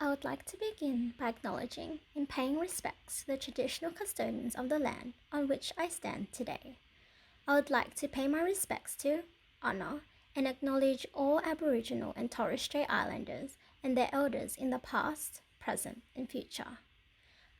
I would like to begin by acknowledging and paying respects to the traditional custodians of the land on which I stand today. I would like to pay my respects to, honour, and acknowledge all Aboriginal and Torres Strait Islanders and their elders in the past, present, and future.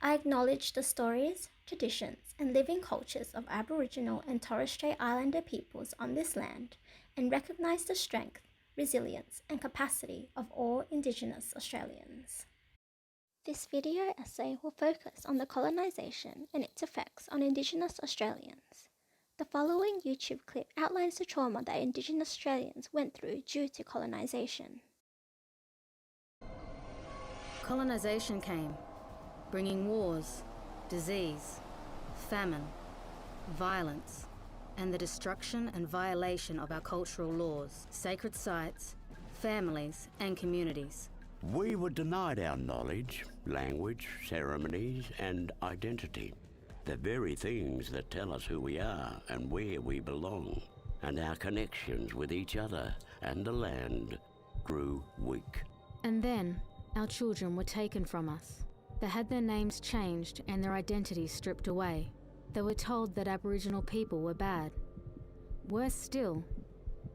I acknowledge the stories, traditions, and living cultures of Aboriginal and Torres Strait Islander peoples on this land and recognise the strength, resilience, and capacity of all Indigenous Australians. This video essay will focus on the colonisation and its effects on Indigenous Australians. The following YouTube clip outlines the trauma that Indigenous Australians went through due to colonisation. Colonisation came, bringing wars, disease, famine, violence, and the destruction and violation of our cultural laws, sacred sites, families, and communities. We were denied our knowledge, language, ceremonies, and identity. The very things that tell us who we are and where we belong. And our connections with each other and the land grew weak. And then, our children were taken from us. They had their names changed and their identities stripped away. They were told that Aboriginal people were bad. Worse still,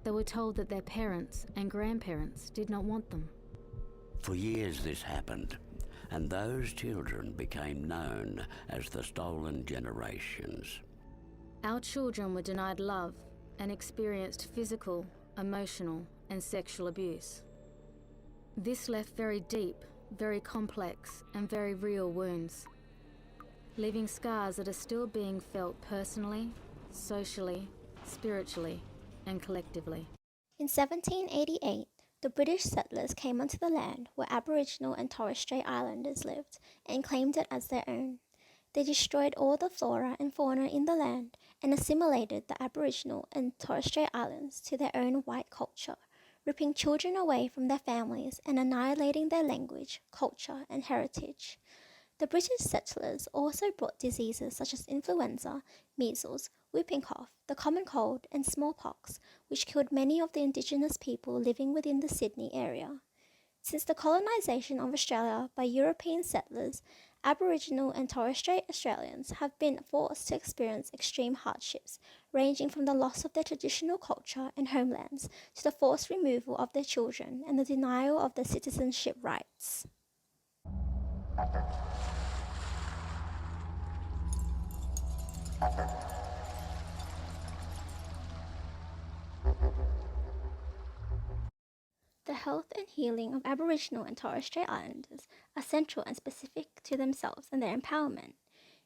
they were told that their parents and grandparents did not want them. For years this happened, and those children became known as the stolen generations. Our children were denied love and experienced physical, emotional, and sexual abuse. This left very deep, very complex, and very real wounds, leaving scars that are still being felt personally, socially, spiritually, and collectively. In 1788, the British settlers came onto the land where Aboriginal and Torres Strait Islanders lived and claimed it as their own. They destroyed all the flora and fauna in the land and assimilated the Aboriginal and Torres Strait Islands to their own white culture, ripping children away from their families and annihilating their language, culture, and heritage. The British settlers also brought diseases such as influenza, measles, whooping cough, the common cold, and smallpox, which killed many of the Indigenous people living within the Sydney area. Since the colonisation of Australia by European settlers, Aboriginal and Torres Strait Australians have been forced to experience extreme hardships, ranging from the loss of their traditional culture and homelands to the forced removal of their children and the denial of their citizenship rights. The health and healing of Aboriginal and Torres Strait Islanders are central and specific to themselves and their empowerment.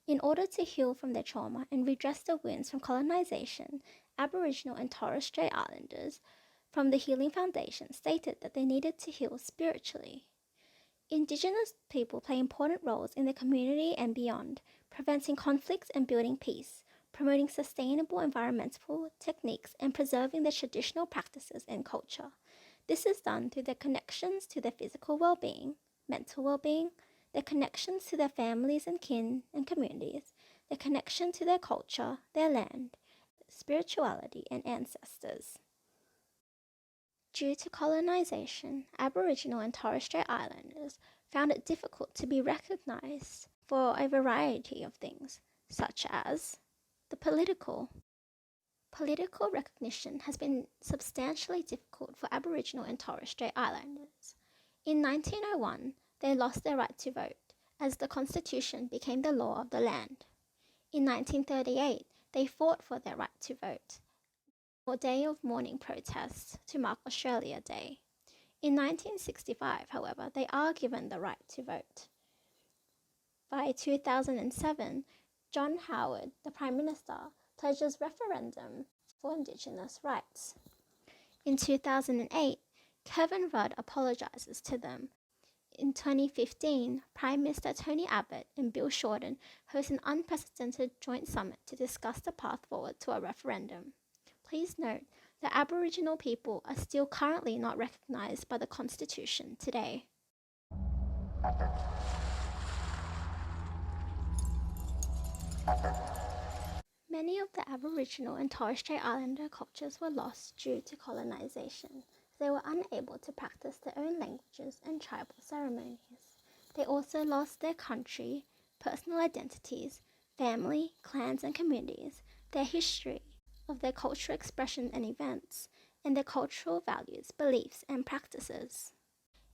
In order to heal from their trauma and redress the wounds from colonisation, Aboriginal and Torres Strait Islanders from the Healing Foundation stated that they needed to heal spiritually. Indigenous people play important roles in the community and beyond, preventing conflicts and building peace, promoting sustainable environmental techniques and preserving their traditional practices and culture. This is done through their connections to their physical well-being, mental well-being, their connections to their families and kin and communities, their connection to their culture, their land, spirituality, and ancestors. Due to colonisation, Aboriginal and Torres Strait Islanders found it difficult to be recognised for a variety of things, such as the political. Political recognition has been substantially difficult for Aboriginal and Torres Strait Islanders. In 1901, they lost their right to vote, as the Constitution became the law of the land. In 1938, they fought for their right to vote, a day of mourning protests to mark Australia Day. In 1965, however, they are given the right to vote. By 2007, John Howard, the Prime Minister, pledges referendum for Indigenous rights. In 2008, Kevin Rudd apologises to them. In 2015, Prime Minister Tony Abbott and Bill Shorten host an unprecedented joint summit to discuss the path forward to a referendum. Please note that Aboriginal people are still currently not recognised by the Constitution today. Many of the Aboriginal and Torres Strait Islander cultures were lost due to colonisation. They were unable to practice their own languages and tribal ceremonies. They also lost their country, personal identities, family, clans, and communities, their history of their cultural expression and events, and their cultural values, beliefs, and practices.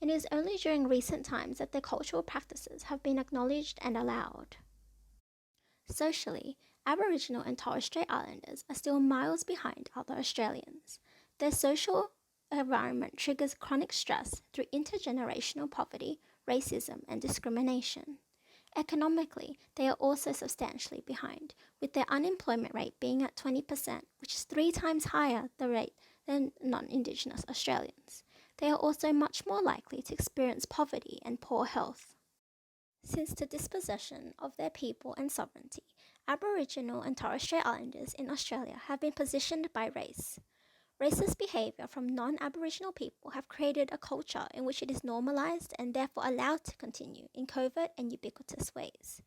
It is only during recent times that their cultural practices have been acknowledged and allowed. Socially, Aboriginal and Torres Strait Islanders are still miles behind other Australians. Their social environment triggers chronic stress through intergenerational poverty, racism, and discrimination. Economically, they are also substantially behind, with their unemployment rate being at 20%, which is 3 times higher the rate than non-Indigenous Australians. They are also much more likely to experience poverty and poor health. Since the dispossession of their people and sovereignty, Aboriginal and Torres Strait Islanders in Australia have been positioned by race. Racist behaviour from non-Aboriginal people have created a culture in which it is normalised and therefore allowed to continue in covert and ubiquitous ways.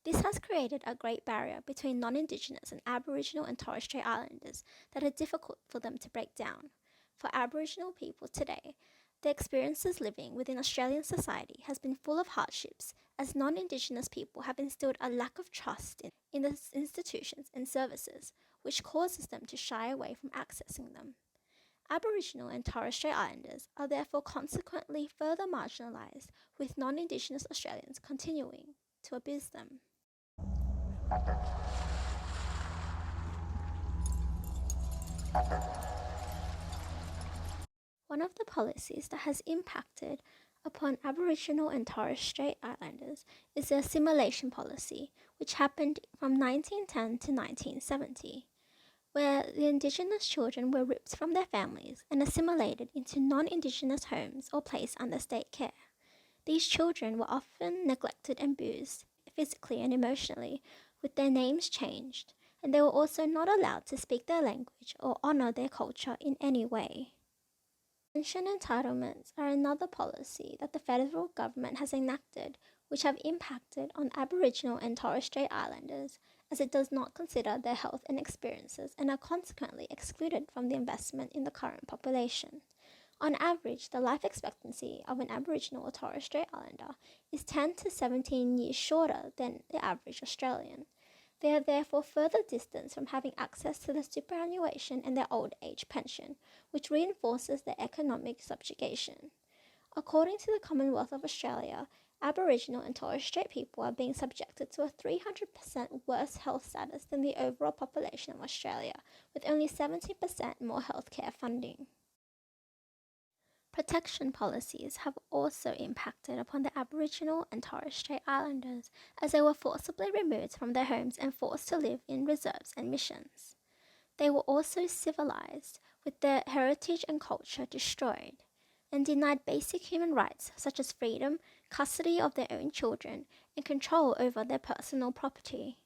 This has created a great barrier between non-Indigenous and Aboriginal and Torres Strait Islanders that are difficult for them to break down. For Aboriginal people today, their experiences living within Australian society has been full of hardships, as non-Indigenous people have instilled a lack of trust in the institutions and services, which causes them to shy away from accessing them. Aboriginal and Torres Strait Islanders are therefore consequently further marginalised, with non-Indigenous Australians continuing to abuse them. One of the policies that has impacted upon Aboriginal and Torres Strait Islanders is the assimilation policy, which happened from 1910 to 1970, where the Indigenous children were ripped from their families and assimilated into non-Indigenous homes or placed under state care. These children were often neglected and abused, physically and emotionally, with their names changed, and they were also not allowed to speak their language or honour their culture in any way. Pension entitlements are another policy that the federal government has enacted, which have impacted on Aboriginal and Torres Strait Islanders, as it does not consider their health and experiences and are consequently excluded from the investment in the current population. On average, the life expectancy of an Aboriginal or Torres Strait Islander is 10 to 17 years shorter than the average Australian. They are therefore further distanced from having access to the superannuation and their old age pension, which reinforces their economic subjugation. According to the Commonwealth of Australia, Aboriginal and Torres Strait people are being subjected to a 300% worse health status than the overall population of Australia, with only 70% more healthcare funding. Protection policies have also impacted upon the Aboriginal and Torres Strait Islanders, as they were forcibly removed from their homes and forced to live in reserves and missions. They were also civilised, with their heritage and culture destroyed, and denied basic human rights such as freedom, custody of their own children, and control over their personal property.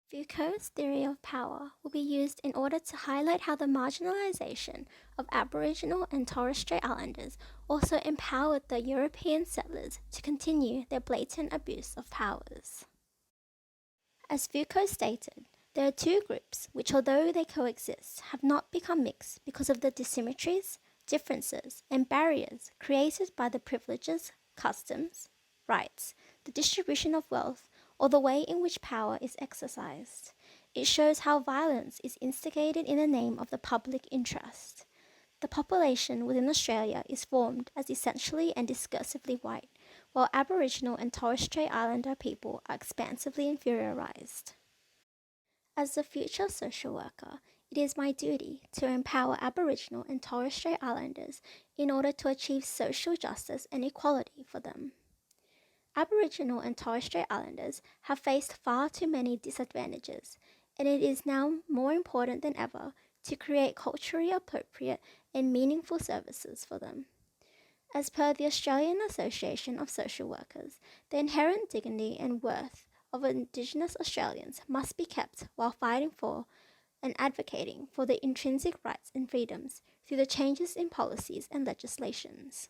Foucault's theory of power will be used in order to highlight how the marginalisation of Aboriginal and Torres Strait Islanders also empowered the European settlers to continue their blatant abuse of powers. As Foucault stated, there are two groups which, although they coexist, have not become mixed because of the dissymmetries, differences, and barriers created by the privileges, customs, rights, the distribution of wealth, or the way in which power is exercised. It shows how violence is instigated in the name of the public interest. The population within Australia is formed as essentially and discursively white, while Aboriginal and Torres Strait Islander people are expansively inferiorised. As the future social worker, it is my duty to empower Aboriginal and Torres Strait Islanders in order to achieve social justice and equality for them. Aboriginal and Torres Strait Islanders have faced far too many disadvantages, and it is now more important than ever to create culturally appropriate and meaningful services for them. As per the Australian Association of Social Workers, the inherent dignity and worth of Indigenous Australians must be kept while fighting for and advocating for the intrinsic rights and freedoms through the changes in policies and legislations.